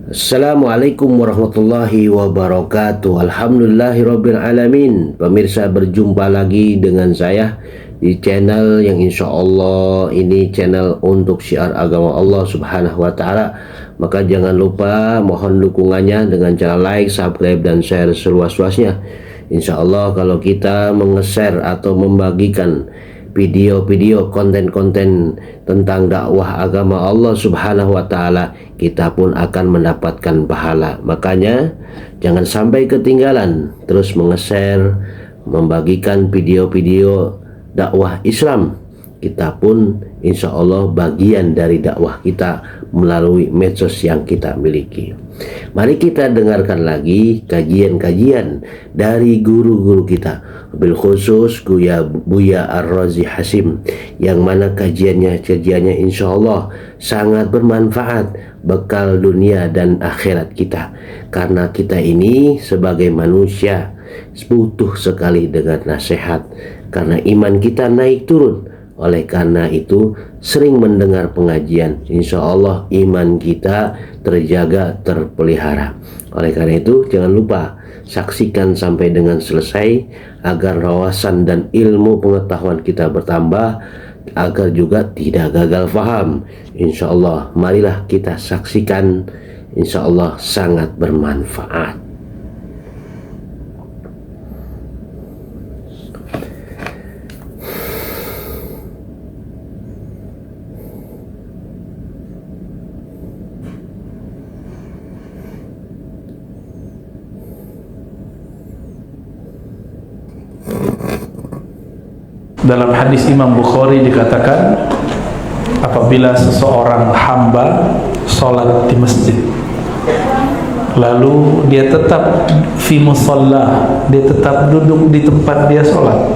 Assalamualaikum warahmatullahi wabarakatuh. Alhamdulillahirabbil alamin. Pemirsa, berjumpa lagi dengan saya di channel yang insya Allah ini channel untuk syiar agama Allah subhanahu wa ta'ala. Maka jangan lupa mohon dukungannya dengan cara like, subscribe, dan share seluas-luasnya. Insya Allah kalau kita menge-share atau membagikan video-video, konten-konten tentang dakwah agama Allah subhanahu wa ta'ala, kita pun akan mendapatkan pahala. Makanya jangan sampai ketinggalan, terus menge-share, membagikan video-video dakwah Islam. Kita pun insya Allah bagian dari dakwah kita melalui medsos yang kita miliki. Mari kita dengarkan lagi kajian-kajian dari guru-guru kita, bil khusus Buya Ar-Razi Hasim, yang mana kajiannya insya Allah sangat bermanfaat, bekal dunia dan akhirat kita. Karena kita ini sebagai manusia butuh sekali dengan nasihat, karena iman kita naik turun. Oleh karena itu sering mendengar pengajian, insya Allah iman kita terjaga, terpelihara. Oleh karena itu jangan lupa saksikan sampai dengan selesai agar wawasan dan ilmu pengetahuan kita bertambah, agar juga tidak gagal paham. Insya Allah marilah kita saksikan, insya Allah sangat bermanfaat. Dalam hadis Imam Bukhari dikatakan, apabila seseorang hamba sholat di masjid, lalu dia tetap fi musalla, dia tetap duduk di tempat dia sholat,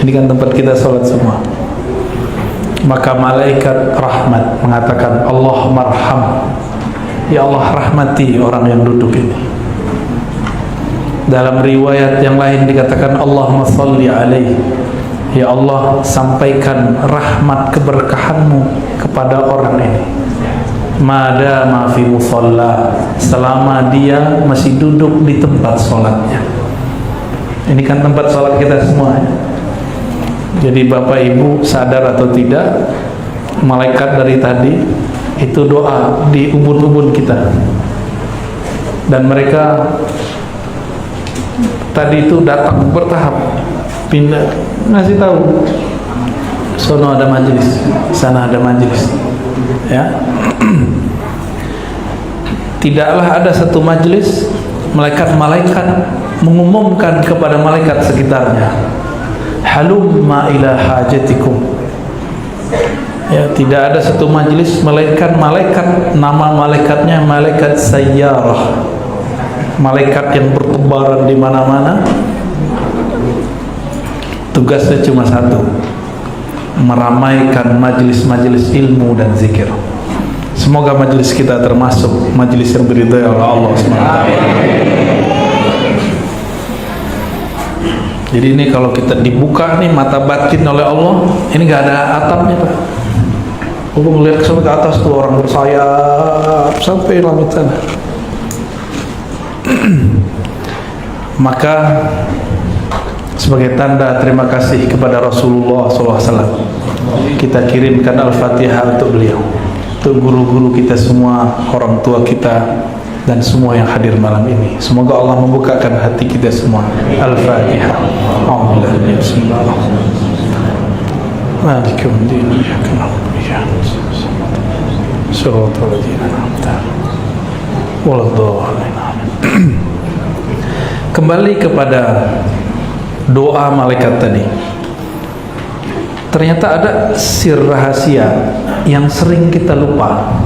ini kan tempat kita sholat semua, maka malaikat rahmat mengatakan, Allah marham, ya Allah rahmati orang yang duduk ini. Dalam riwayat yang lain dikatakan, Allahumma salli alaihi, ya Allah sampaikan rahmat keberkahanmu kepada orang ini, madama fi musalla, selama dia masih duduk di tempat sholatnya. Ini kan tempat sholat kita semua ya? Jadi Bapak Ibu sadar atau tidak, malaikat dari tadi itu doa di ubun-ubun kita, dan mereka tadi itu datang bertahap, pindah, ngasih tahu, sono ada majelis, sana ada majelis, ya. Tidaklah ada satu majelis malaikat-malaikat mengumumkan kepada malaikat sekitarnya, halumma ila hajatikum. Ya, tidak ada satu majelis malaikat, nama malaikatnya malaikat sayyarah, malaikat yang bertebaran di mana-mana. Tugasnya cuma satu, meramaikan majelis-majelis ilmu dan zikir. Semoga majelis kita termasuk majelis yang diridhai oleh Allah SWT. Jadi ini kalau kita dibuka nih mata batin oleh Allah, ini gak ada atapnya Pak. Aku melihat sampai ke atas tuh orang bersayap sampai langit sana. Maka sebagai tanda terima kasih kepada Rasulullah SAW, kita kirimkan Al-Fatihah untuk beliau, untuk guru-guru kita semua, orang tua kita, dan semua yang hadir malam ini. Semoga Allah membukakan hati kita semua. Al-Fatihah. Kembali kepada doa malaikat tadi. Ternyata ada sir rahasia yang sering kita lupa.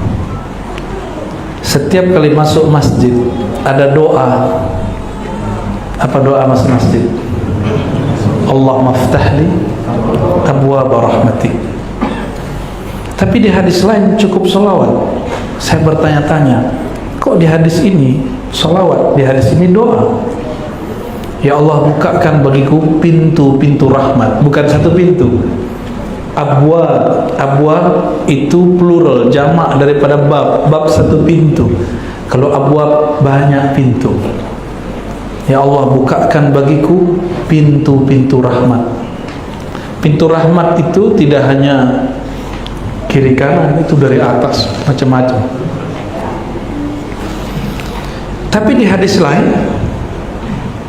Setiap kali masuk masjid ada doa. Apa doa masuk masjid? Allahumma ftahli abwaab rahmatik. Tapi di hadis lain cukup sholawat. Saya bertanya-tanya, kok di hadis ini sholawat, di hadis ini doa? Ya Allah bukakan bagiku pintu-pintu rahmat, bukan satu pintu. Abwaab itu plural, jamak daripada bab satu pintu. Kalau abwab, banyak pintu. Ya Allah, bukakan bagiku pintu-pintu rahmat. Pintu rahmat itu tidak hanya kiri kanan, itu dari atas, macam-macam. Tapi di hadis lain,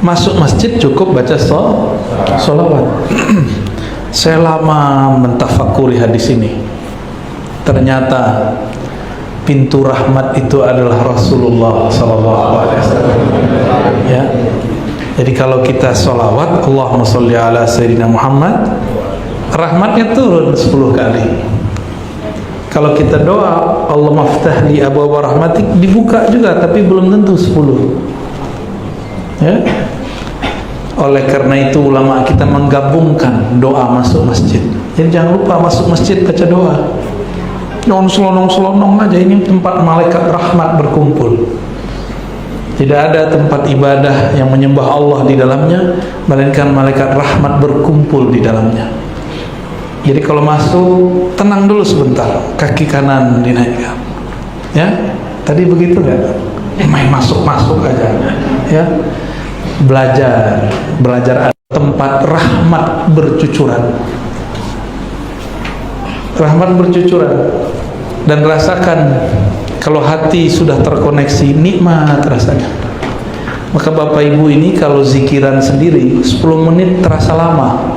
masuk masjid cukup baca sholawat. Saya lama mentafakuri hadis ini. Ternyata pintu rahmat itu adalah Rasulullah SAW. Ya. Jadi kalau kita sholawat, Allahumma sholli ala Sayyidina Muhammad, rahmatnya turun 10 kali. Kalau kita doa, Allahumma ftah li abwaaba rahmatik, dibuka juga, tapi belum tentu 10. Ya. Oleh karena itu ulama kita menggabungkan doa masuk masjid. Jadi jangan lupa masuk masjid baca doa. Jangan selonong-selonong aja, ini tempat malaikat rahmat berkumpul. Tidak ada tempat ibadah yang menyembah Allah di dalamnya, melainkan malaikat rahmat berkumpul di dalamnya. Jadi kalau masuk, tenang dulu sebentar, kaki kanan dinaikkan. Ya, tadi begitu nggak? Main masuk-masuk aja. Ya, belajar ada tempat rahmat bercucuran. Rahmat bercucuran. Dan rasakan, kalau hati sudah terkoneksi, nikmat rasanya. Maka Bapak Ibu ini kalau zikiran sendiri 10 menit terasa lama,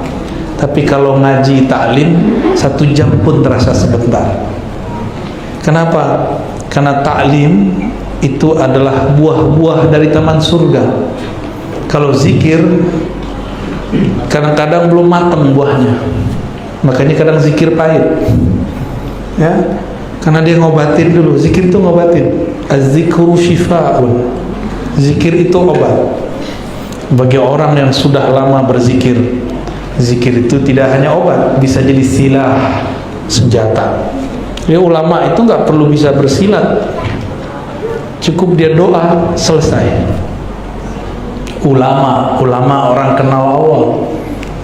tapi kalau ngaji taklim 1 jam pun terasa sebentar. Kenapa? Karena taklim itu adalah buah-buah dari taman surga. Kalau zikir kadang-kadang belum matang buahnya, makanya kadang zikir pahit. Ya, karena dia ngobatin dulu. Zikir itu ngobatin. Az-zikru syifa'un. Zikir itu obat. Bagi orang yang sudah lama berzikir, zikir itu tidak hanya obat, bisa jadi silah, senjata. Jadi ulama itu nggak perlu bisa bersilat, cukup dia doa, selesai. Ulama orang kenal Allah.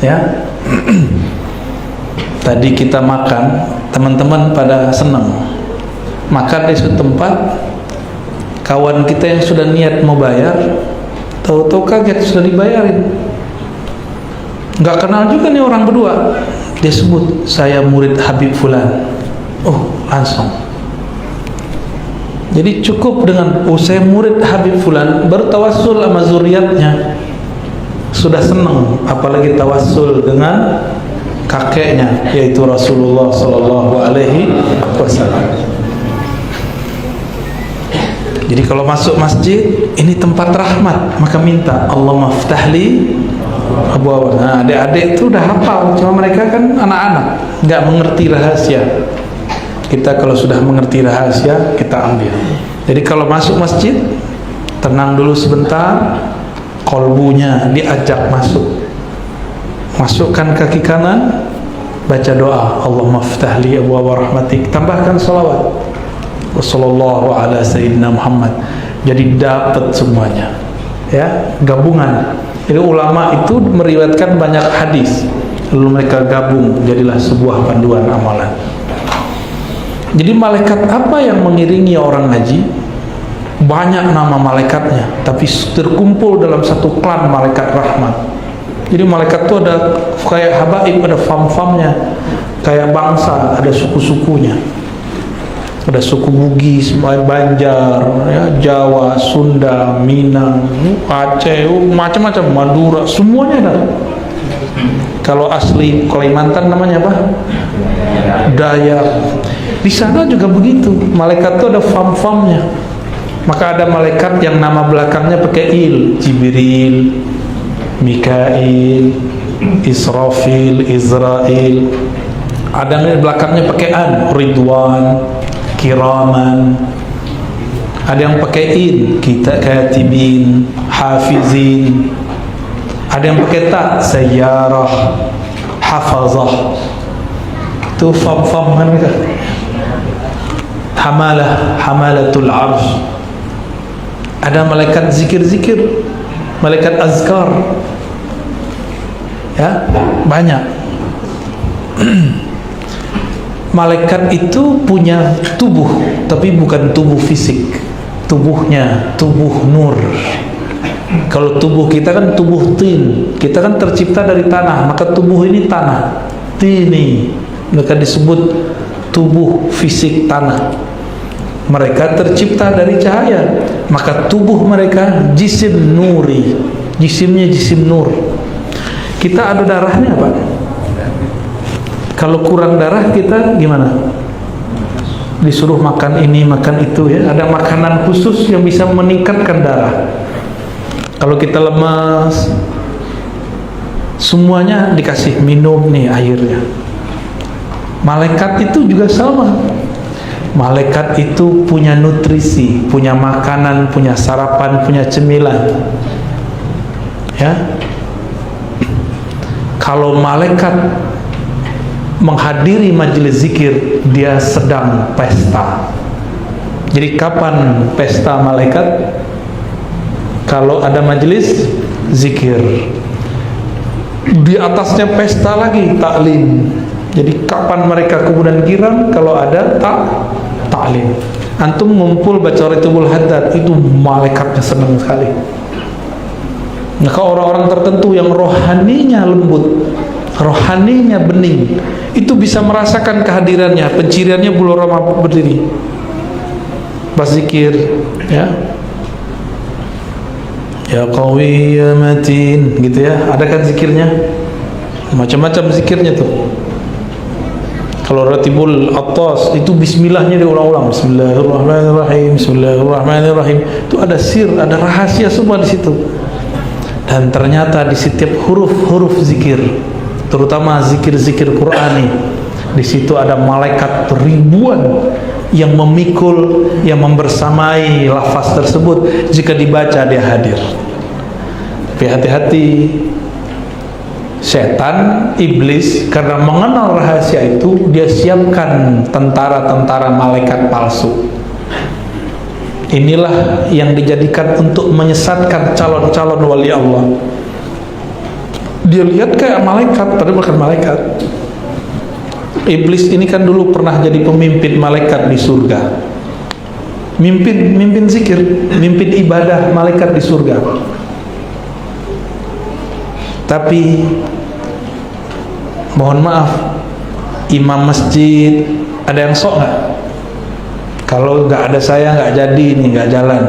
Ya. Tadi kita makan, teman-teman pada senang makan di suatu tempat. Kawan kita yang sudah niat mau bayar, tahu-tahu kaget sudah dibayarin. Nggak kenal juga nih orang berdua. Dia sebut, saya murid Habib Fulan. Oh, langsung. Jadi cukup dengan saya murid Habib Fulan, bertawassul sama zuriatnya, sudah senang. Apalagi tawassul dengan kakeknya, yaitu Rasulullah Sallallahu Alaihi Wasallam. Jadi kalau masuk masjid, ini tempat rahmat, maka minta Allahumma ftahli abwaab. Nah, adik-adik itu udah hafal, cuma mereka kan anak-anak, nggak mengerti rahasia. Kita kalau sudah mengerti rahasia, kita ambil. Jadi kalau masuk masjid, tenang dulu sebentar, kolbunya diajak masuk. Masukkan kaki kanan, baca doa, Allahumma ftah li abwaaba rahmatik, tambahkan salawat, wassallallahu ala sayyidina Muhammad. Jadi dapat semuanya. Ya, gabungan. Jadi ulama itu meriwayatkan banyak hadis, lalu mereka gabung jadilah sebuah panduan amalan. Jadi malaikat apa yang mengiringi orang haji? Banyak nama malaikatnya, tapi terkumpul dalam satu klan malaikat rahmat. Jadi malaikat itu ada kayak habaib, ada fam-famnya, kayak bangsa, ada suku-sukunya. Ada suku Bugis, Banjar, ya, Jawa, Sunda, Minang, Aceh, macam-macam, Madura, semuanya ada. Kalau asli Kalimantan namanya apa? Dayak. Di sana juga begitu. Malaikat itu ada fam-famnya. Maka ada malaikat yang nama belakangnya pakai il, Jibril, Mikail, Israfil, Israel. Ada yang belakangnya pakai an, Ridwan, Kiraman. Ada yang pakai in, kita katibin, hafizin. Ada yang pakai ta, sayyarah, hafazah. Itu fam-fam kan mereka. Hamalah, hamalatul arsh. Ada malaikat zikir-zikir, malaikat azkar. Ya, banyak. Malaikat itu punya tubuh, tapi bukan tubuh fisik. tubuhnya tubuh nur. Kalau tubuh kita kan tubuh tin, kita kan tercipta dari tanah, maka tubuh ini tanah, tini, maka disebut tubuh fisik tanah. Mereka tercipta dari cahaya, maka tubuh mereka jisim nuri, jisimnya jisim nur. Kita ada darahnya Pak. Kalau kurang darah kita gimana? Disuruh makan ini, makan itu ya. Ada makanan khusus yang bisa meningkatkan darah. Kalau kita lemas, semuanya dikasih minum nih airnya. Malaikat itu juga sama. Malaikat itu punya nutrisi, punya makanan, punya sarapan, punya cemilan. Ya. Kalau malaikat menghadiri majelis zikir, dia sedang pesta. Jadi kapan pesta malaikat? Kalau ada majelis zikir. Di atasnya pesta lagi, taklim. Jadi kapan mereka kemudian girang? Kalau ada taklim. Antum ngumpul baca Ratibul Haddad, itu malaikatnya senang sekali. Maka orang-orang tertentu yang rohaninya lembut, rohaninya bening, itu bisa merasakan kehadirannya, penciriannya bulu roma berdiri pas zikir, ya qawi ya matin, gitu ya. Ada kan zikirnya, macam-macam zikirnya tuh. Kalau Ratibul Attas itu bismillahnya diulang-ulang, Bismillahirrahmanirrahim, Bismillahirrahmanirrahim. Itu ada sir, ada rahasia semua di situ. Dan ternyata di setiap huruf-huruf zikir, terutama zikir-zikir Qur'ani, di situ ada malaikat ribuan yang memikul, yang membersamai lafaz tersebut. Jika dibaca dia hadir. Tapi hati-hati, setan, iblis, karena mengenal rahasia itu, dia siapkan tentara-tentara malaikat palsu. Inilah yang dijadikan untuk menyesatkan calon-calon wali Allah. Dia lihat kayak malaikat, padahal bukan malaikat. Iblis ini kan dulu pernah jadi pemimpin malaikat di surga. Mimpin zikir, mimpin ibadah malaikat di surga. Tapi mohon maaf, imam masjid ada yang sok nggak? Kalau nggak ada saya nggak jadi nih, nggak jalan.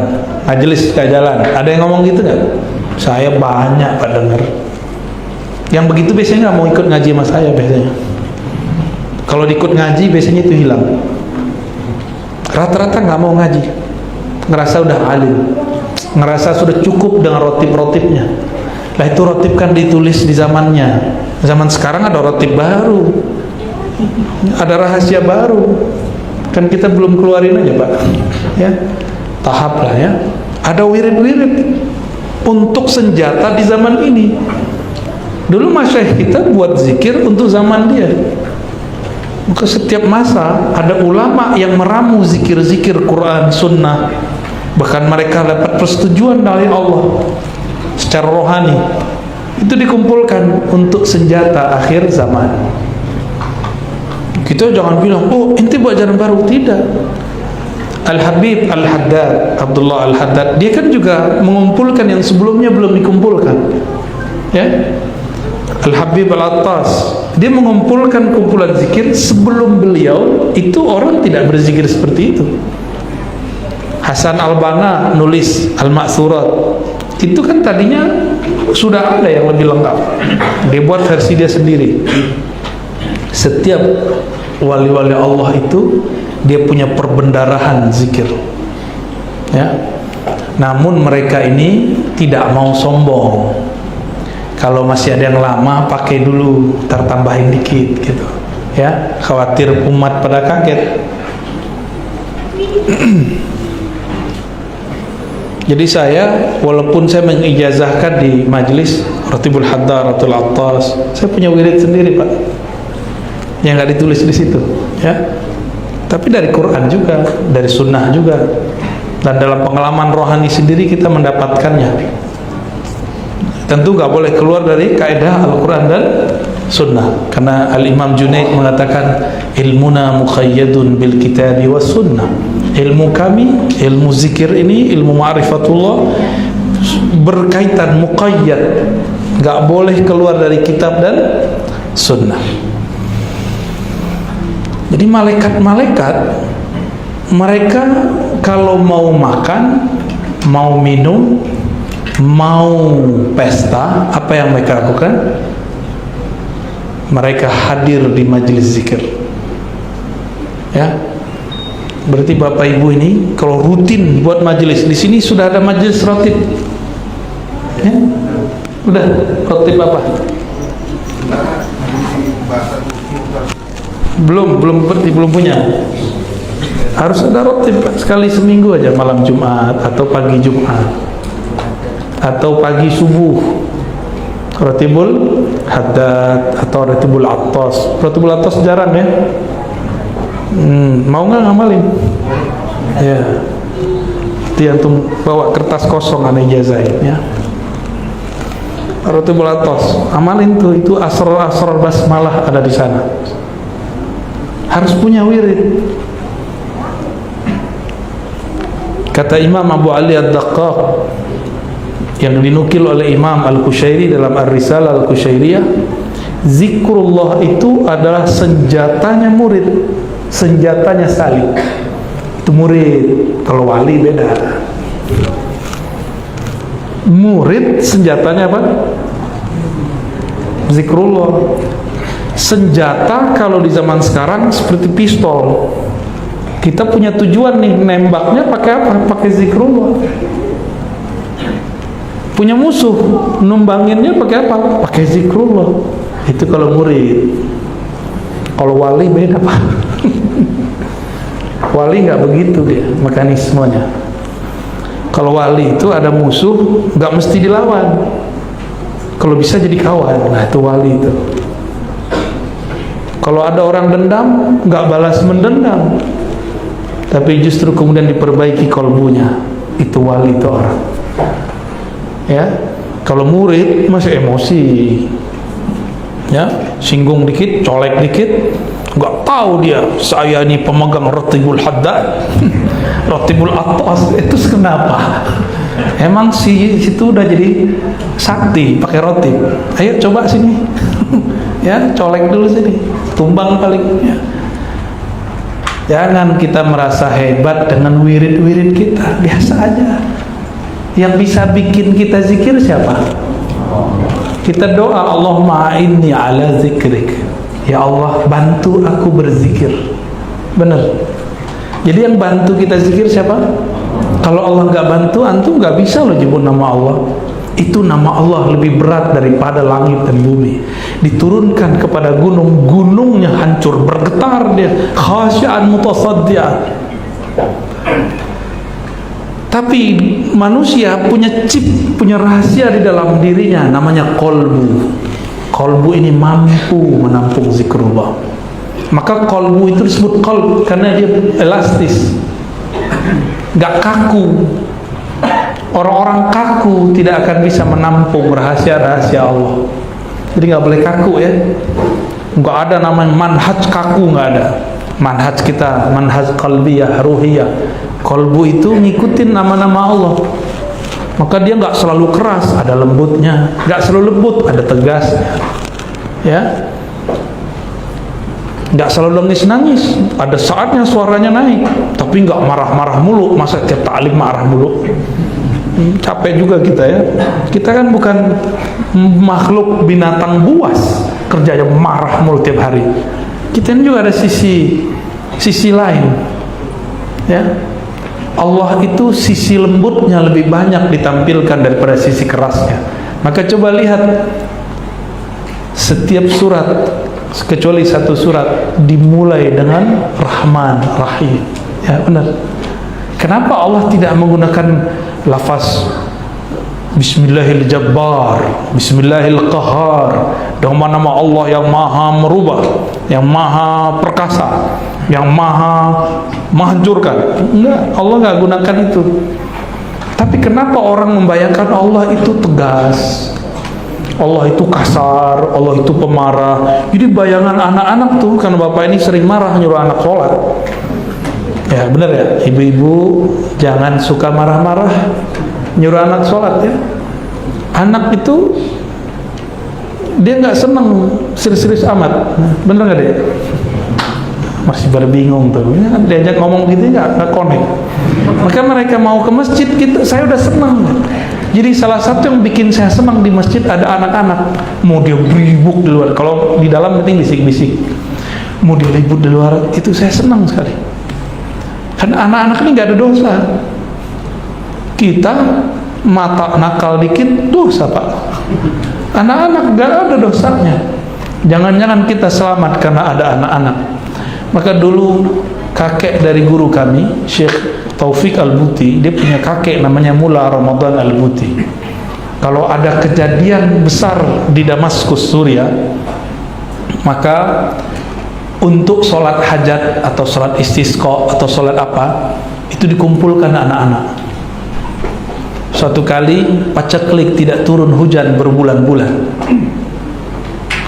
Majelis nggak jalan. Ada yang ngomong gitu nggak? Saya banyak Pak dengar. Yang begitu biasanya nggak mau ikut ngaji sama saya biasanya. Kalau ikut ngaji biasanya itu hilang. Rata-rata nggak mau ngaji, ngerasa udah alim, ngerasa sudah cukup dengan rotib-rotibnya. Lah itu rotib kan ditulis di zamannya. Zaman sekarang ada rotib baru, ada rahasia baru. Kan kita belum keluarin aja Pak, ya tahap lah ya. Ada wirid-wirid untuk senjata di zaman ini. Dulu masyayikh kita buat zikir untuk zaman dia. Maka setiap masa ada ulama yang meramu zikir-zikir Quran, Sunnah. Bahkan mereka dapat persetujuan dari Allah secara rohani. Itu dikumpulkan untuk senjata akhir zaman. Kita jangan bilang, oh ente buat jalan baru. Tidak. Al-Habib Al-Haddad, Abdullah Al-Haddad, dia kan juga mengumpulkan yang sebelumnya belum dikumpulkan. Ya, Al-Habib Al-Attas, dia mengumpulkan kumpulan zikir sebelum beliau itu orang tidak berzikir seperti itu. Hasan Al-Banna nulis Al-Ma'thurat, itu kan tadinya sudah ada yang lebih lengkap. Dia buat versi dia sendiri. Setiap wali-wali Allah itu dia punya perbendarahan zikir, ya. Namun mereka ini tidak mau sombong. Kalau masih ada yang lama pakai dulu, tambahin dikit gitu, ya. Khawatir umat pada kaget. Jadi saya, walaupun saya mengijazahkan di majelis Ratibul Haddad, Ratibul Attas, saya punya wirid sendiri Pak, yang nggak ditulis di situ, ya. Tapi dari Quran juga, dari Sunnah juga, dan dalam pengalaman rohani sendiri kita mendapatkannya. Tentu nggak boleh keluar dari kaidah Al-Quran dan Sunnah, karena Al-Imam Junaid mengatakan ilmuna mukhayyadun bil kitabi was sunnah. ilmu kami, ilmu zikir ini, ilmu ma'rifatullah berkaitan muqayyad, nggak boleh keluar dari kitab dan sunnah. Jadi malaikat-malaikat mereka kalau mau makan, mau minum, mau pesta, apa yang mereka lakukan? Mereka hadir di majelis zikir. Ya, berarti bapak ibu ini kalau rutin buat majelis, di sini sudah ada majelis rotib. Ya, udah rotib apa? Belum punya. Harus ada rotib sekali seminggu aja, malam Jumat atau pagi Jumat atau pagi subuh. Rotibul haddad atau rotibul attas. Rotibul attas jarang ya. Mau nggak ngamalin? Ya. Dia tuh bawa kertas kosong aneh jazain ya. Rotibul attas, amalin tuh, itu asrar basmalah ada di sana. Harus punya wirid. Kata Imam Abu Ali Ad-Daqqaq yang dinukil oleh Imam Al-Qushairi dalam Ar-Risalah Al-Qushairiyah, zikrullah itu adalah senjatanya murid, senjatanya salik. Itu murid. Kalau wali beda. Murid senjatanya apa? Zikrullah. Senjata kalau di zaman sekarang seperti pistol. Kita punya tujuan nih, nembaknya pakai apa? Pakai zikrullah. Punya musuh, numbanginnya pakai apa? Pakai zikrullah. Itu kalau murid. Kalau wali beda Pak. Wali nggak begitu dia mekanismenya. Kalau wali itu ada musuh, nggak mesti dilawan. Kalau bisa jadi kawan, nah itu wali itu. Kalau ada orang dendam, nggak balas mendendam, tapi justru kemudian diperbaiki kolbunya, itu wali itu orang. Ya, kalau murid masih emosi, ya, singgung dikit, colek dikit, nggak tahu dia saya ini pemegang rotibul haddad, rotibul attas. Itu kenapa? Emang situ udah jadi sakti pakai rotib. Ayo coba sini, ya, colek dulu sini, tumbang paling. Ya. Jangan kita merasa hebat dengan wirid-wirid kita, biasa aja. Yang bisa bikin kita zikir siapa? Kita doa, Allahumma a'inni ala zikrik. Ya Allah, bantu aku berzikir. Benar. Jadi yang bantu kita zikir siapa? Kalau Allah nggak bantu, antum nggak bisa loh nyebut nama Allah. Itu nama Allah lebih berat daripada langit dan bumi. Diturunkan kepada gunung, gunungnya hancur, bergetar dia, khasyi'an mutasaddi'an. Tapi manusia punya chip, punya rahasia di dalam dirinya, namanya kolbu. Kolbu ini mampu menampung zikrullah. Maka kolbu itu disebut kolb karena dia elastis, gak kaku. Orang-orang kaku tidak akan bisa menampung rahasia-rahasia Allah. Jadi gak boleh kaku ya. Gak ada namanya manhaj kaku, gak ada. Manhaj kita, manhaj qalbiyah, ruhiyah. Kolbu itu ngikutin nama-nama Allah. Maka dia nggak selalu keras, ada lembutnya. Nggak selalu lembut, ada tegasnya. Ya, nggak selalu nangis-nangis. Ada saatnya suaranya naik, tapi nggak marah-marah mulu. Masa tiap ta'lim marah mulu? Capek juga kita ya. Kita kan bukan makhluk binatang buas, kerjanya marah mulu tiap hari. Kita ini juga ada sisi lain. Ya. Allah itu sisi lembutnya lebih banyak ditampilkan daripada sisi kerasnya. Maka coba lihat setiap surat, kecuali satu surat, dimulai dengan Rahman, Rahim. Ya benar. Kenapa Allah tidak menggunakan lafaz Bismillahil Jabbar, Bismillahil Qahar, dengan nama Allah yang maha merubah, yang maha perkasa, yang maha menghancurkan? Enggak, Allah enggak gunakan itu. Tapi kenapa orang membayangkan Allah itu tegas, Allah itu kasar, Allah itu pemarah? Jadi bayangan anak-anak tuh, karena bapak ini sering marah nyuruh anak sholat, Ya benar ya, ibu-ibu jangan suka marah-marah nyuruh anak sholat ya. Anak itu dia nggak seneng serius-serius amat, bener nggak deh? Masih berbingung tuh, ya, diajak ngomong gitu nggak connect. Maka mereka mau ke masjid gitu, saya udah seneng. Jadi salah satu yang bikin saya senang di masjid ada anak-anak, mau dia ribut di luar, kalau di dalam penting bisik-bisik, mau dia ribut di luar, itu saya senang sekali. Karena anak-anak ini nggak ada dosa. Kita mata nakal dikit dosa pak. Anak-anak nggak ada dosanya. Jangan-jangan kita selamat karena ada anak-anak. Maka dulu kakek dari guru kami, Syekh Taufik Al-Buti, dia punya kakek namanya Mula Ramadan Al-Buti. Kalau ada kejadian besar di Damaskus, Suria, maka untuk sholat hajat atau sholat istisqa atau sholat apa, itu dikumpulkan anak-anak. Suatu kali paceklik tidak turun hujan berbulan-bulan.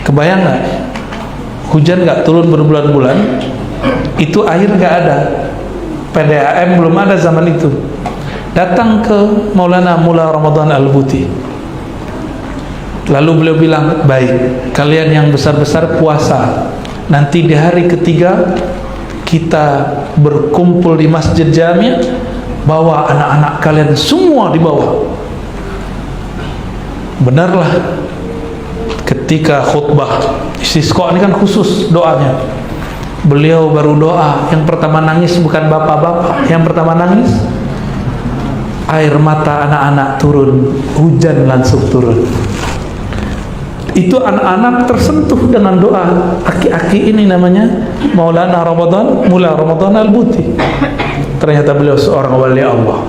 Kebayang nggak? Hujan nggak turun berbulan-bulan, itu air nggak ada. PDAM belum ada zaman itu. Datang ke Maulana Mula Ramadan Al-Buti. Lalu beliau bilang, baik, kalian yang besar-besar puasa. Nanti di hari ketiga kita berkumpul di Masjid Jami', bawa anak-anak kalian semua dibawa. Benarlah, ketika khutbah istisqa ini kan khusus doanya. Beliau baru doa, yang pertama nangis bukan bapak-bapak, yang pertama nangis air mata anak-anak turun, hujan langsung turun. Itu anak-anak tersentuh dengan doa aki-aki ini, namanya Maulana Ramadan, Mula Ramadan Al-Buti. Ternyata beliau seorang wali Allah,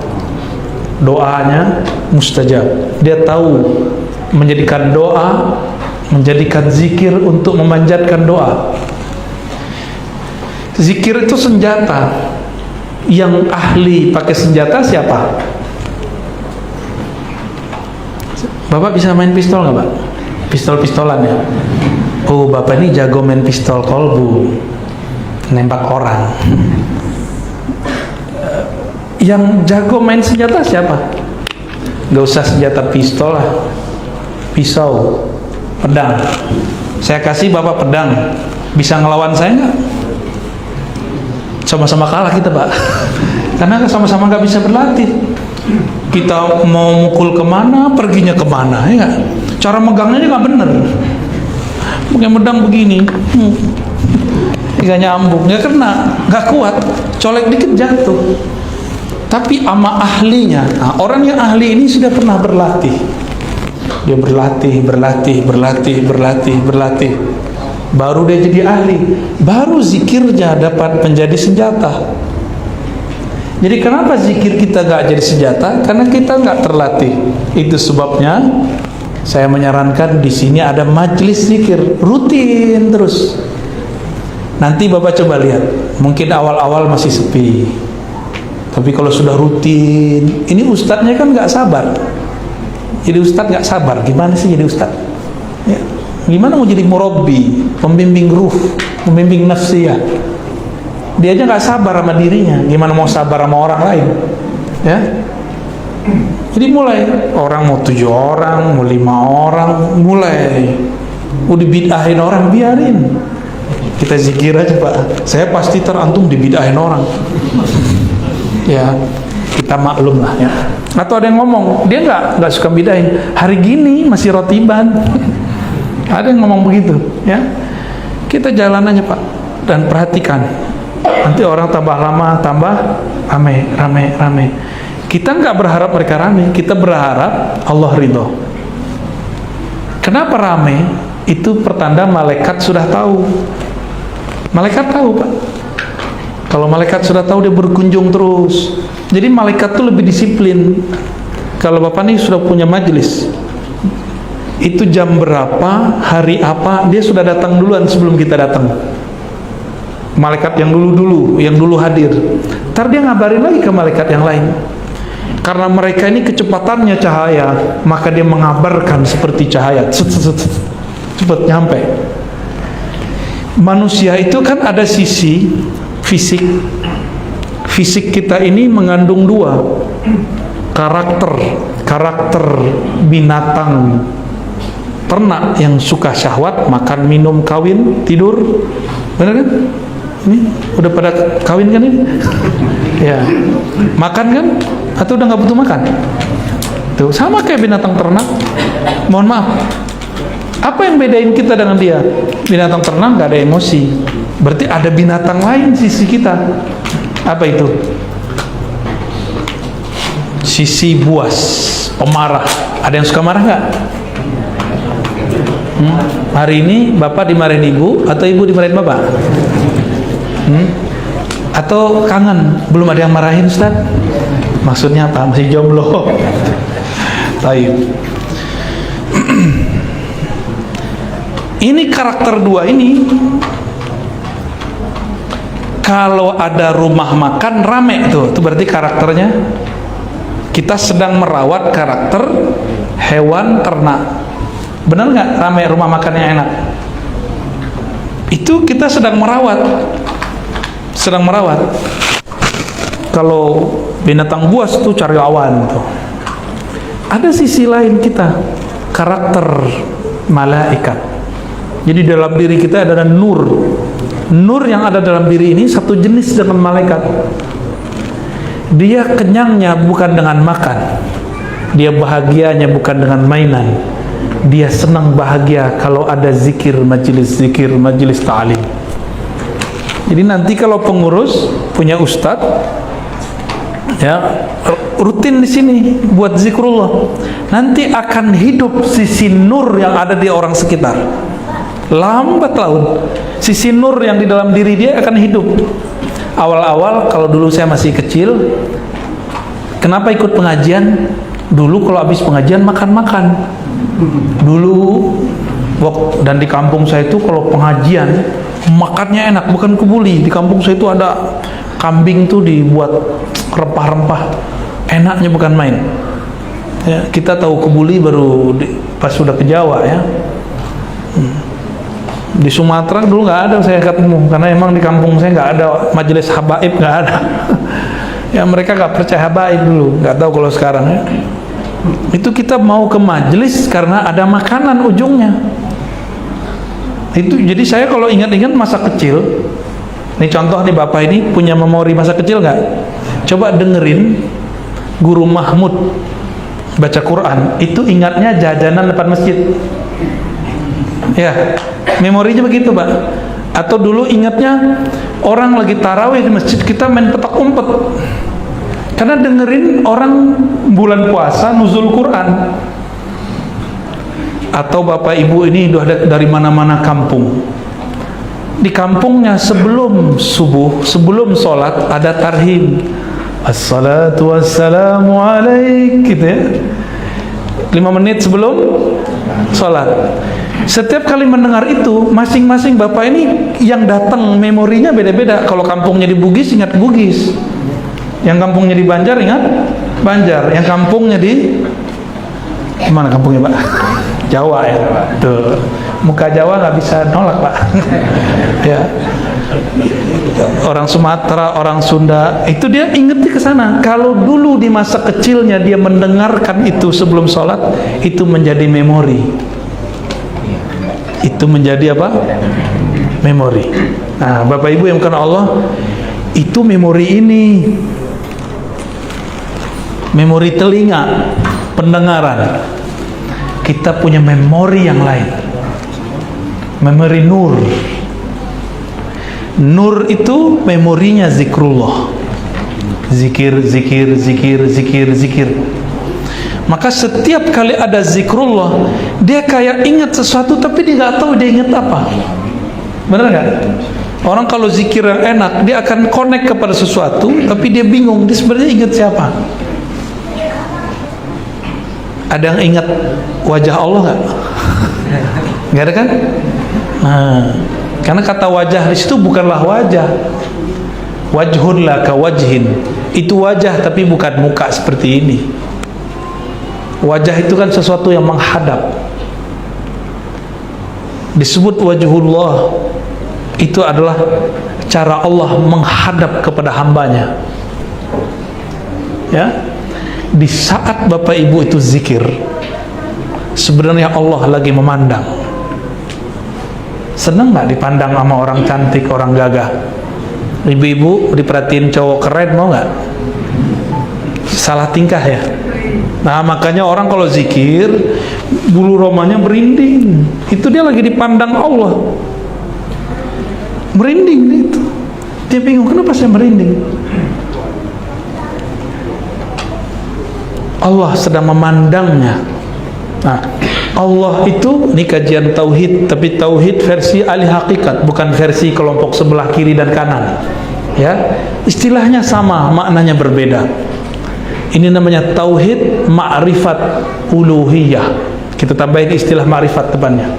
doanya mustajab. Dia tahu menjadikan doa, menjadikan zikir untuk memanjatkan doa. Zikir itu senjata. Yang ahli pakai senjata siapa? Bapak bisa main pistol nggak, Pak? Pistol-pistolan ya. Oh, bapak ini jago main pistol kolbu, nembak orang. Yang jago main senjata siapa? Gak usah senjata pistol lah, pisau, pedang. Saya kasih bapak pedang, bisa ngelawan saya nggak? Sama-sama kalah kita, Pak. Karena sama-sama nggak bisa berlatih. Kita mau mukul kemana, perginya kemana, ya gak? Cara megangnya aja nggak bener. Pakai pedang begini, nggak nyambung, nggak kena, nggak kuat, colek dikit jatuh. Tapi ama ahlinya, nah, orang yang ahli ini sudah pernah berlatih. Dia berlatih, baru dia jadi ahli. Baru zikirnya dapat menjadi senjata. Jadi kenapa zikir kita nggak jadi senjata? Karena kita nggak terlatih. Itu sebabnya saya menyarankan di sini ada majelis zikir rutin terus. Nanti bapak coba lihat, mungkin awal-awal masih sepi, tapi kalau sudah rutin, ini ustadznya kan nggak sabar. Jadi ustadz nggak sabar, gimana sih jadi ustadz? Ya. Gimana mau jadi murabbi, pembimbing ruh, pembimbing nafsiyah? Dia aja nggak sabar sama dirinya, gimana mau sabar sama orang lain? Ya. Jadi mulai orang mau 7 orang, mau 5 orang, mulai mau dibid'ahin orang, biarin. Kita zikir aja, Pak. Saya pasti terantum dibid'ahin orang. Ya, kita maklum lah ya. Atau ada yang ngomong, dia nggak suka bid'ahin. Hari gini masih rotiban. Ada yang ngomong begitu, ya. Kita jalan aja, Pak, dan perhatikan. Nanti orang tambah lama, tambah rame. Kita nggak berharap mereka rame, kita berharap Allah ridho. Kenapa rame? Itu pertanda malaikat sudah tahu. Malaikat tahu, Pak. Kalau malaikat sudah tahu, dia berkunjung terus. Jadi malaikat tuh lebih disiplin. Kalau Bapak nih sudah punya majelis, itu jam berapa, hari apa, dia sudah datang duluan sebelum kita datang. Malaikat yang dulu hadir. Ntar dia ngabarin lagi ke malaikat yang lain. Karena mereka ini kecepatannya cahaya, maka dia mengabarkan seperti cahaya, cepat nyampe. Manusia itu kan ada sisi fisik, fisik kita ini mengandung dua karakter binatang ternak yang suka syahwat, makan, minum, kawin, tidur, benar kan? Ini udah pada kawin kan ini? Ya, makan kan? Atau udah nggak butuh makan? Tuh sama kayak binatang ternak. Mohon maaf, apa yang bedain kita dengan dia? Binatang ternak nggak ada emosi, berarti ada binatang lain sisi kita. Apa itu? Sisi buas, pemarah. Ada yang suka marah nggak? Hari ini bapak dimarahin ibu atau ibu dimarahin bapak? Atau kangen belum ada yang marahin Ustaz? Maksudnya apa? Masih jomblo. Baik. Ini karakter dua ini, kalau ada rumah makan rame tuh, itu berarti karakternya kita sedang merawat karakter hewan ternak. Benar nggak? Rame rumah makan yang enak, itu kita sedang merawat. Kalau binatang buas tuh cari lawan tuh. Ada sisi lain kita, karakter malaikat. Jadi dalam diri kita ada nur yang ada dalam diri ini satu jenis dengan malaikat. Dia kenyangnya bukan dengan makan, dia bahagianya bukan dengan mainan. Dia senang bahagia kalau ada zikir, majelis ta'lim. Jadi nanti kalau pengurus punya ustadz, ya rutin di sini buat zikrullah, nanti akan hidup sisi nur yang ada di orang sekitar. Lambat laun sisi nur yang di dalam diri dia akan hidup. Awal-awal kalau dulu saya masih kecil, kenapa ikut pengajian? Dulu kalau habis pengajian makan-makan. Dulu dan di kampung saya itu kalau pengajian makannya enak, bukan kebuli. Di kampung saya itu ada kambing tuh dibuat rempah-rempah, enaknya bukan main. Ya, kita tahu kebuli baru pas sudah ke Jawa ya. Di Sumatera dulu nggak ada saya ketemu, karena emang di kampung saya nggak ada majelis habaib, nggak ada. Ya mereka nggak percaya habaib dulu, nggak tahu kalau sekarang ya. Itu kita mau ke majelis karena ada makanan ujungnya. Itu jadi saya kalau ingat-ingat masa kecil, ini contoh nih bapak ini punya memori masa kecil nggak? Coba dengerin Guru Mahmud baca Quran, itu ingatnya jajanan depan masjid. Ya, memorinya begitu pak. Atau dulu ingatnya orang lagi tarawih di masjid, kita main petak umpet. Karena dengerin orang bulan puasa nuzul Quran. Atau bapak ibu ini udah dari mana-mana kampung, di kampungnya sebelum subuh, sebelum sholat ada tarhim, assalatu wassalamu alaik, gitu ya, 5 menit sebelum sholat. Setiap kali mendengar itu, masing-masing bapak ini yang datang memorinya beda-beda. Kalau kampungnya di Bugis ingat Bugis, yang kampungnya di Banjar ingat Banjar, yang kampungnya di mana kampungnya pak? Jawa ya. Tuh, muka Jawa nggak bisa nolak pak. Ya. Orang Sumatera, orang Sunda, itu dia ingetnya ke sana. Kalau dulu di masa kecilnya dia mendengarkan itu sebelum sholat, itu menjadi memori. Itu menjadi apa? Memori. Nah, Bapak Ibu yang bukan Allah, itu memori ini. Memori telinga, pendengaran. Kita punya memori yang lain. Memori nur. Nur itu memorinya zikrullah. Zikir, zikir, zikir, zikir, zikir. Maka setiap kali ada zikrullah, dia kayak ingat sesuatu tapi dia nggak tahu dia ingat apa. Benar nggak? Orang kalau zikir yang enak, dia akan connect kepada sesuatu, tapi dia bingung dia sebenarnya ingat siapa. Ada yang ingat wajah Allah nggak? Nggak ada kan? Nah, karena kata wajah di situ bukanlah wajah. Wajhun laka wajhin. Itu wajah tapi bukan muka seperti ini. Wajah itu kan sesuatu yang menghadap. Disebut wajhullah. Itu adalah cara Allah menghadap kepada hambanya. ya, di saat Bapak Ibu itu zikir, sebenarnya Allah lagi memandang. Seneng nggak dipandang sama orang cantik, orang gagah? Ibu-ibu diperhatiin cowok keren, mau nggak? Salah tingkah ya. Nah, makanya orang kalau zikir bulu romanya merinding, itu dia lagi dipandang Allah. Merinding itu. Dia bingung, kenapa saya merinding? Allah sedang memandangnya. Nah, Allah itu, ini kajian tauhid, tapi tauhid versi ahli hakikat, bukan versi kelompok sebelah kiri dan kanan. Ya, istilahnya sama, maknanya berbeda. Ini namanya tauhid ma'rifat uluhiyah. Kita tambahin istilah ma'rifat depannya.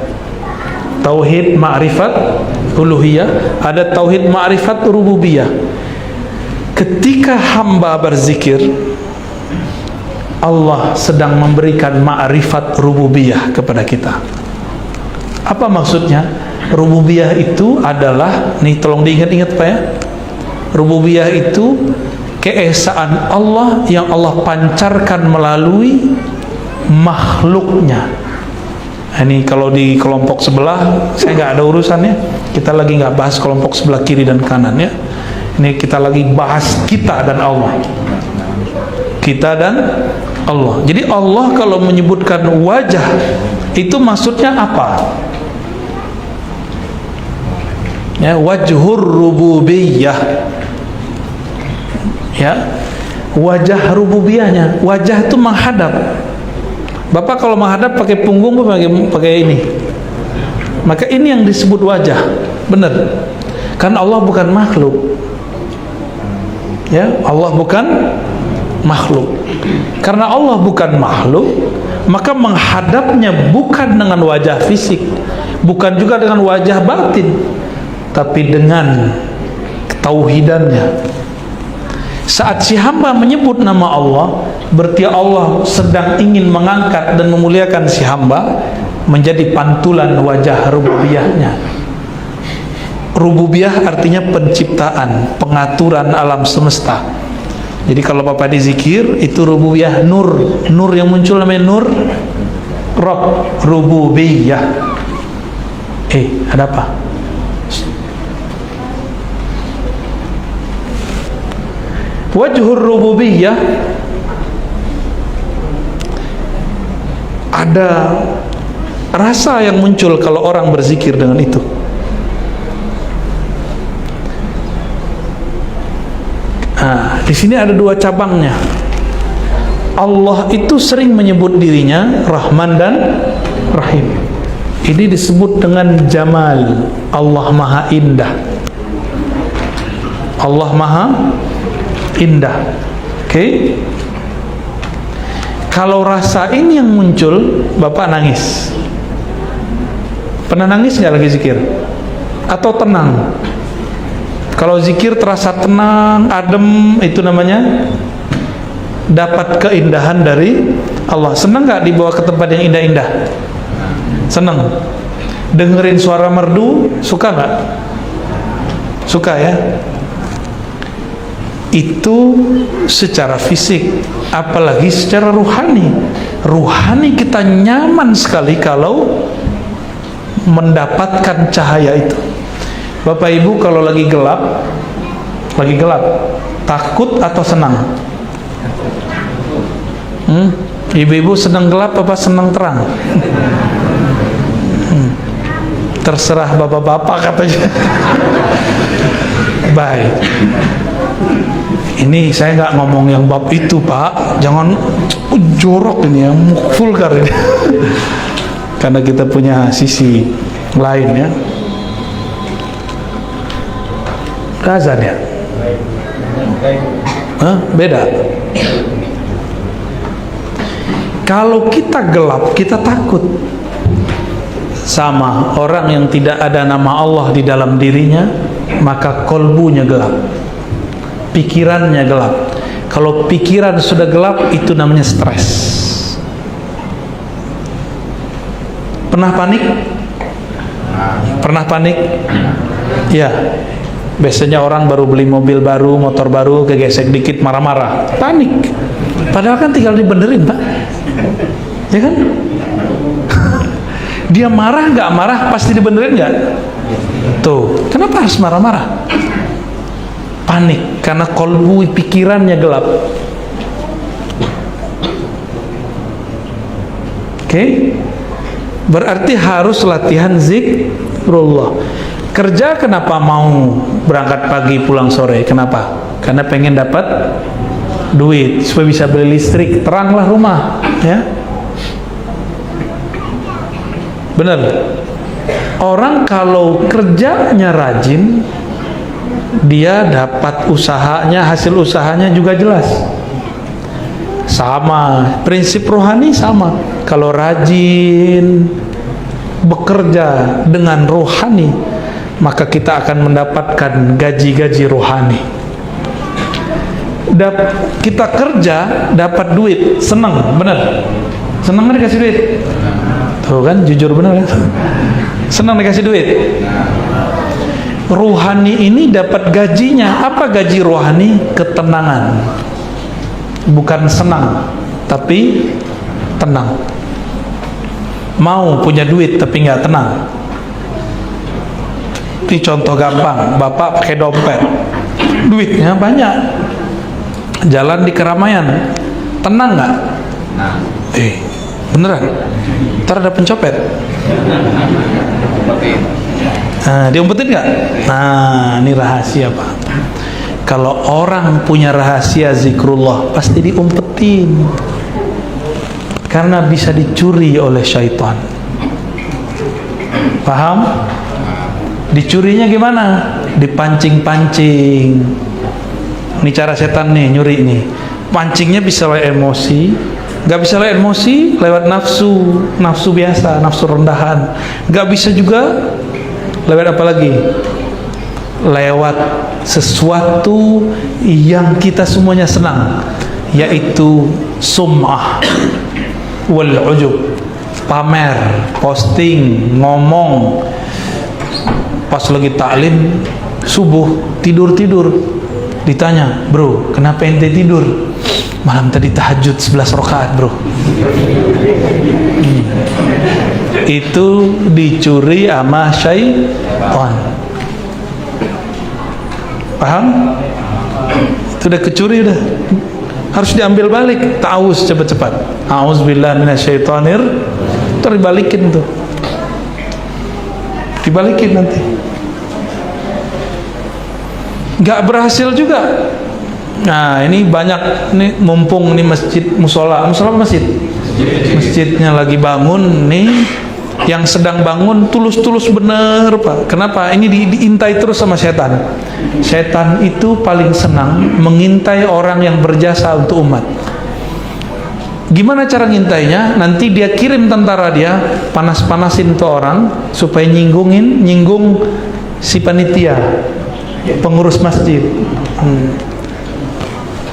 Tauhid ma'rifat uluhiyah, ada tauhid ma'rifat rububiyah. Ketika hamba berzikir, Allah sedang memberikan ma'rifat rububiyah kepada kita. Apa maksudnya? Rububiyah itu adalah, nih tolong diingat-ingat Pak ya, rububiyah itu keesaan Allah yang Allah pancarkan melalui makhluknya. Ini kalau di kelompok sebelah saya nggak ada urusannya, kita lagi nggak bahas kelompok sebelah kiri dan kanan ya. Ini kita lagi bahas kita dan Allah, kita dan Allah. Jadi Allah kalau menyebutkan wajah itu maksudnya apa? Ya, wajhur rububiyah. Ya, wajah rububiyahnya. Wajah itu menghadap. Bapak kalau menghadap pakai punggung pakai ini, maka ini yang disebut wajah. Benar, kan Allah bukan makhluk. Ya, Allah bukan makhluk. Karena Allah bukan makhluk, maka menghadapnya bukan dengan wajah fisik, bukan juga dengan wajah batin, tapi dengan ketauhidannya. Saat si hamba menyebut nama Allah, berarti Allah sedang ingin mengangkat dan memuliakan si hamba menjadi pantulan wajah rububiyahnya. Rububiyah artinya penciptaan, pengaturan alam semesta. Jadi kalau Bapak dizikir, itu rububiyah, nur. Nur yang muncul namanya nur Rabb, rububiyah. Ada apa? Wajhur rububiyah, ada rasa yang muncul kalau orang berzikir dengan itu. Nah, di sini ada dua cabangnya. Allah itu sering menyebut dirinya Rahman dan Rahim. Ini disebut dengan Jamal. Allah Maha Indah. Allah Maha Indah. Oke. Kalau rasa ini yang muncul, Bapak nangis. Pernah nangis nggak lagi zikir? Atau tenang? Kalau zikir terasa tenang, adem, itu namanya dapat keindahan dari Allah. Senang nggak dibawa ke tempat yang indah-indah? Senang. Dengerin suara merdu, suka nggak? Suka ya? Itu secara fisik, apalagi secara ruhani. Ruhani kita nyaman sekali kalau mendapatkan cahaya itu. Bapak Ibu kalau lagi gelap, takut atau senang? Ibu-ibu senang gelap apa senang terang? Terserah bapak-bapak katanya. Baik. Ini saya nggak ngomong yang bab itu Pak, jangan jorok ini yang vulgar ini. Karena kita punya sisi lain ya. Azan ya? Beda. Kalau kita gelap, kita takut. Sama orang yang tidak ada nama Allah di dalam dirinya, maka kolbunya gelap, pikirannya gelap. Kalau pikiran sudah gelap, itu namanya stres. Pernah panik? Pernah panik? Ya. Biasanya orang baru beli mobil baru, motor baru, kegesek dikit marah-marah, panik. Padahal kan tinggal dibenerin, Pak. Ya kan? Dia marah nggak marah pasti dibenerin nggak? Tuh, kenapa harus marah-marah? Panik karena kolbu pikirannya gelap. Oke? Berarti harus latihan zikrullah. Kerja kenapa mau berangkat pagi pulang sore? Kenapa? Karena pengen dapat duit supaya bisa beli listrik, teranglah rumah, ya. Benar. Orang kalau kerjanya rajin, dia dapat usahanya, hasil usahanya juga jelas. Sama, prinsip rohani sama. Kalau rajin bekerja dengan rohani, maka kita akan mendapatkan gaji-gaji rohani. Kita kerja dapat duit, senang, benar. Senang kan dikasih duit? Tuh kan, jujur benar kan? Senang dikasih duit. Rohani ini dapat gajinya. Apa gaji rohani? Ketenangan. Bukan senang, tapi tenang. Mau punya duit tapi nggak tenang. Ini contoh gampang. Bapak pakai dompet, duitnya banyak, jalan di keramaian, tenang nggak? Beneran? Ntar ada pencopet. Nah, diumpetin nggak? Nah, ini rahasia, Pak. Kalau orang punya rahasia zikrullah, pasti diumpetin. Karena bisa dicuri oleh syaitan. Paham? Dicurinya gimana? Dipancing-pancing. Ini cara setan nih, nyuri nih. Pancingnya bisa lewat emosi. Gak bisa lewat emosi, lewat nafsu. Nafsu biasa, nafsu rendahan. Gak bisa juga lewat apa lagi? Lewat sesuatu yang kita semuanya senang, yaitu sum'ah wal ujub, pamer, posting, ngomong. Pas lagi taklim subuh, tidur ditanya, bro, kenapa ente tidur? Malam tadi tahajud 11 rakaat, bro. Itu dicuri sama syaitan. Paham? Itu udah kecuri, udah harus diambil balik. Ta'awuz cepat-cepat. A'udzubillahi minasyaitonir. Terus dibalikin tuh. Dibalikin nanti. Gak berhasil juga. Nah, ini banyak nih, mumpung nih masjid, musola masjid. Masjidnya lagi bangun nih, yang sedang bangun tulus-tulus bener, Pak. Kenapa? Ini diintai terus sama setan. Setan itu paling senang mengintai orang yang berjasa untuk umat. Gimana cara ngintainya? Nanti dia kirim tentara dia, panas-panasin tuh orang supaya nyinggung si panitia, pengurus masjid.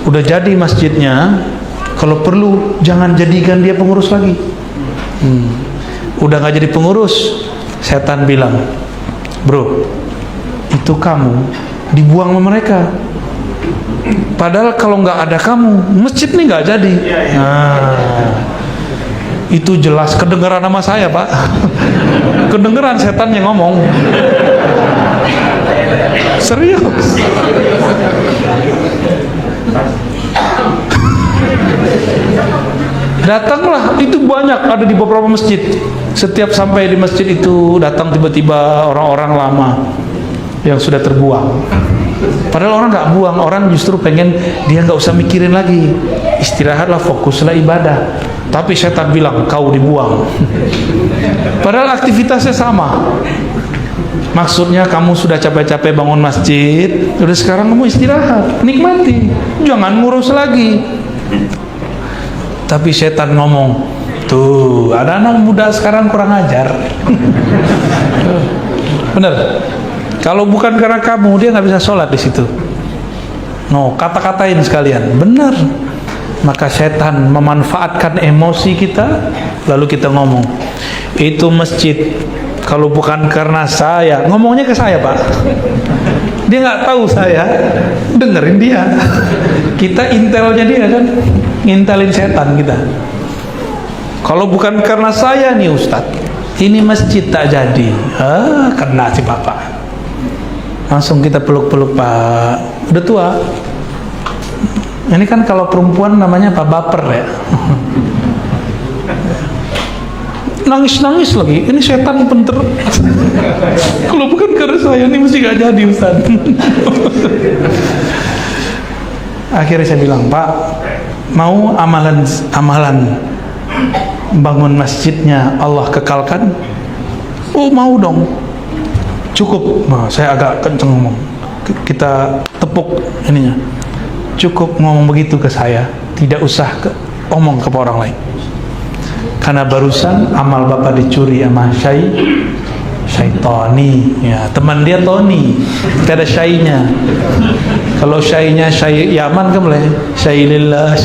Udah jadi masjidnya, kalau perlu jangan jadikan dia pengurus lagi. Udah nggak jadi pengurus, setan bilang, bro, itu kamu dibuang sama mereka. Padahal kalau nggak ada kamu, masjid nih nggak jadi. Nah, itu jelas kedengeran sama saya, Pak. Kedengeran setan yang ngomong. Serius. Datanglah, itu banyak ada di beberapa masjid. Setiap sampai di masjid itu datang tiba-tiba orang-orang lama yang sudah terbuang. Padahal orang nggak buang, orang justru pengen dia nggak usah mikirin lagi, istirahatlah, fokuslah ibadah. Tapi setan bilang kau dibuang. Padahal aktivitasnya sama. Maksudnya kamu sudah capek-capek bangun masjid, udah sekarang kamu istirahat, nikmati, jangan ngurus lagi. Tapi setan ngomong, tuh ada anak muda sekarang kurang ajar. Bener. Kalau bukan karena kamu, dia nggak bisa sholat di situ. No, kata-katain sekalian. Benar. Maka setan memanfaatkan emosi kita, lalu kita ngomong, itu masjid. Kalau bukan karena saya, ngomongnya ke saya, Pak. Dia nggak tahu saya dengerin dia. Kita intelnya dia kan, ngintelin setan kita. Kalau bukan karena saya nih Ustadz, ini masjid tak jadi. Kena si bapak. Langsung kita peluk-peluk, Pak. Udah tua. Ini kan kalau perempuan namanya Pak Baper ya. Nangis-nangis lagi. Ini setan bener. Kalau bukan karena saya, ini mesti gak jadi Ustaz. Akhirnya saya bilang, Pak, mau amalan bangun masjidnya Allah kekalkan? Oh, mau dong. Cukup. Nah, saya agak kenceng ngomong. Kita tepuk ininya. Cukup ngomong begitu ke saya. Tidak usah omong ke orang lain. Karena barusan amal bapak dicuri sama Tony, ya, teman dia Tony. Kita ada syainya. Kalau syainya syai Yaman kan mulai syailillah.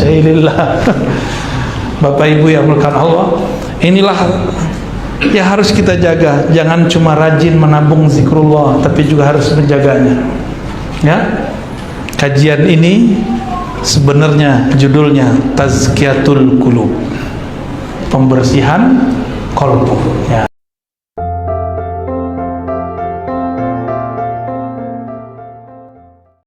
Bapak ibu yang melakukan Allah, inilah ya harus kita jaga. Jangan cuma rajin menabung zikrullah, tapi juga harus menjaganya. Ya, kajian ini sebenarnya judulnya Tazkiyatul Qulub, pembersihan kolbu. Ya.